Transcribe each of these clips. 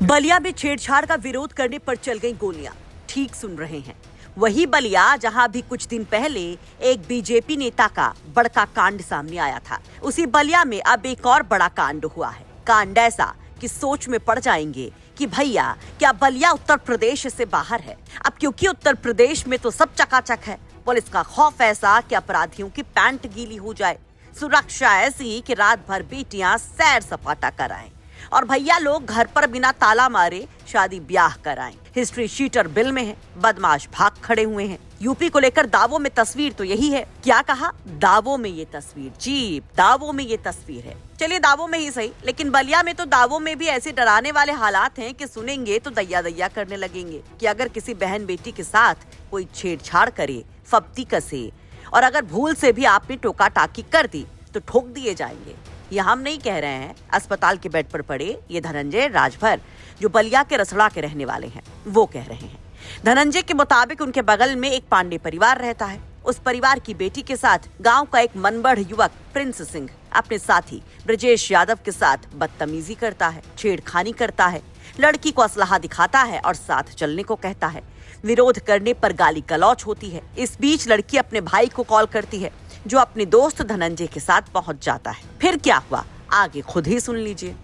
बलिया में छेड़छाड़ का विरोध करने पर चल गई गोलियां। ठीक सुन रहे हैं, वही बलिया जहां भी कुछ दिन पहले एक बीजेपी नेता का बड़का कांड सामने आया था। उसी बलिया में अब एक और बड़ा कांड हुआ है। कांड ऐसा कि सोच में पड़ जाएंगे कि भैया क्या बलिया उत्तर प्रदेश से बाहर है। अब क्योंकि उत्तर प्रदेश में तो सब चकाचक है, पुलिस का खौफ ऐसा कि अपराधियों की पैंट गीली हो जाए, सुरक्षा ऐसी कि रात भर बेटियां सैर सपाटा कराएं और भैया लोग घर पर बिना ताला मारे शादी ब्याह कराएं। हिस्ट्री शीटर बिल में है, बदमाश भाग खड़े हुए हैं। यूपी को लेकर दावों में तस्वीर तो यही है। क्या कहा? दावों में ये तस्वीर, जी दावों में ये तस्वीर है। चलिए दावों में ही सही, लेकिन बलिया में तो दावों में भी ऐसे डराने वाले हालात हैं कि सुनेंगे तो दैया दैया करने लगेंगे कि अगर किसी बहन बेटी के साथ कोई छेड़छाड़ करे, फप्ती कसे और अगर भूल से भी आपने टोका टाकी कर दी तो ठोक दिए जाएंगे। ये हम नहीं कह रहे हैं, अस्पताल के बेड पर पड़े ये धनंजय राजभर जो बलिया के रसड़ा के रहने वाले हैं वो कह रहे हैं। धनंजय के मुताबिक उनके बगल में एक पांडे परिवार रहता है। उस परिवार की बेटी के साथ गांव का एक मनबढ़ युवक प्रिंस सिंह अपने साथी ब्रजेश यादव के साथ बदतमीजी करता है, छेड़खानी करता है, लड़की को असलहा दिखाता है और साथ चलने को कहता है। विरोध करने पर गाली गलौच होती है। इस बीच लड़की अपने भाई को कॉल करती है जो अपने दोस्त धनंजय के साथ पहुंच जाता है। फिर क्या हुआ आगे खुद ही सुन लीजिए।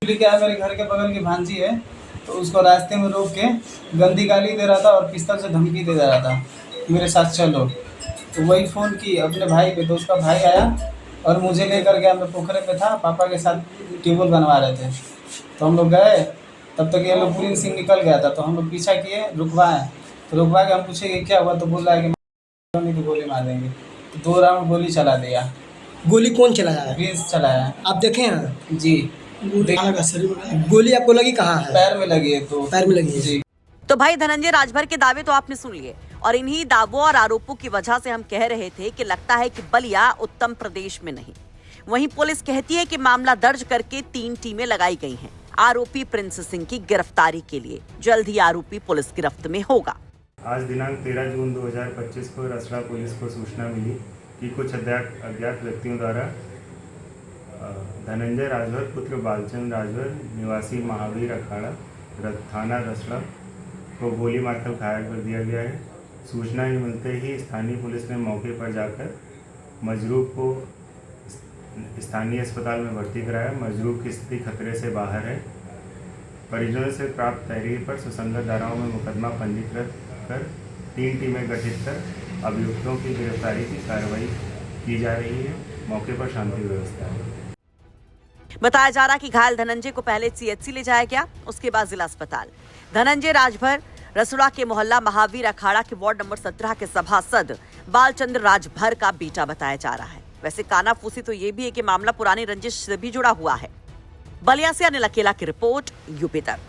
क्या है, मेरे घर के बगल की भांजी है, तो उसको रास्ते में रोक के गंदी गाली दे रहा था और पिस्तौल से धमकी दे रहा था मेरे साथ चलो। तो वही फ़ोन की अपने भाई पे, तो उसका भाई आया और मुझे लेकर गया। मैं पोखरे पे था, पापा के साथ ट्यूबवेल बनवा रहे थे, तो हम लोग गए। तब तक ये लोग प्रिंस सिंह निकल गया था, तो हम लोग पीछा किए, रुकवाए। तो रुकवा के हम पूछे कि क्या हुआ, तो बोल रहा है कि तो गोली मार देंगे। तो 2 राउंड गोली चला दिया। गोली कौन चलाया है? प्रिंस चलाया है। आप देखे हैं? जी। गोली आपको लगी कहाँ है? पैर में लगी है। तो पैर में लगी है। जी। तो भाई धनंजय राजभर के दावे तो आपने सुन लिए और इन्हीं दावों और आरोपों की वजह से हम कह रहे थे कि लगता है कि बलिया उत्तर प्रदेश में नहीं। वहीं पुलिस कहती है कि मामला दर्ज करके 3 टीमें लगाई गई हैं आरोपी प्रिंस सिंह की गिरफ्तारी के लिए। जल्द ही आरोपी पुलिस गिरफ्त में होगा। आज दिनांक 13 जून 2025 को रसड़ा पुलिस को सूचना मिली कि कुछ अज्ञात व्यक्तियों द्वारा धनंजय राजभर पुत्र बालचंद राजभर निवासी महावीर अखाड़ा थाना रसड़ा को गोली मारकर घायल कर दिया गया है। सूचना ही मिलते ही स्थानीय पुलिस ने मौके पर जाकर मजरूब को स्थानीय अस्पताल में भर्ती कराया। मजरूब की स्थिति खतरे से बाहर है। परिजनों से प्राप्त तहरीर पर सुसंगत धाराओं में मुकदमा पंजीकृत कर 3 टीमें गठित कर अभियुक्तों की गिरफ्तारी की कार्रवाई की जा रही है। मौके पर शांति व्यवस्था है। बताया जा रहा कि घायल धनंजय को पहले सीएचसी ले जाया गया, उसके बाद जिला अस्पताल। धनंजय राजभर रसुड़ा के मोहल्ला महावीर अखाड़ा के वार्ड नंबर 17 के सभासद बालचंद्र राजभर का बेटा बताया जा रहा है। वैसे कानाफूसी तो ये भी है कि मामला पुरानी रंजिश से भी जुड़ा हुआ है। बलिया से अनिल अकेला की रिपोर्ट, यूपी तक।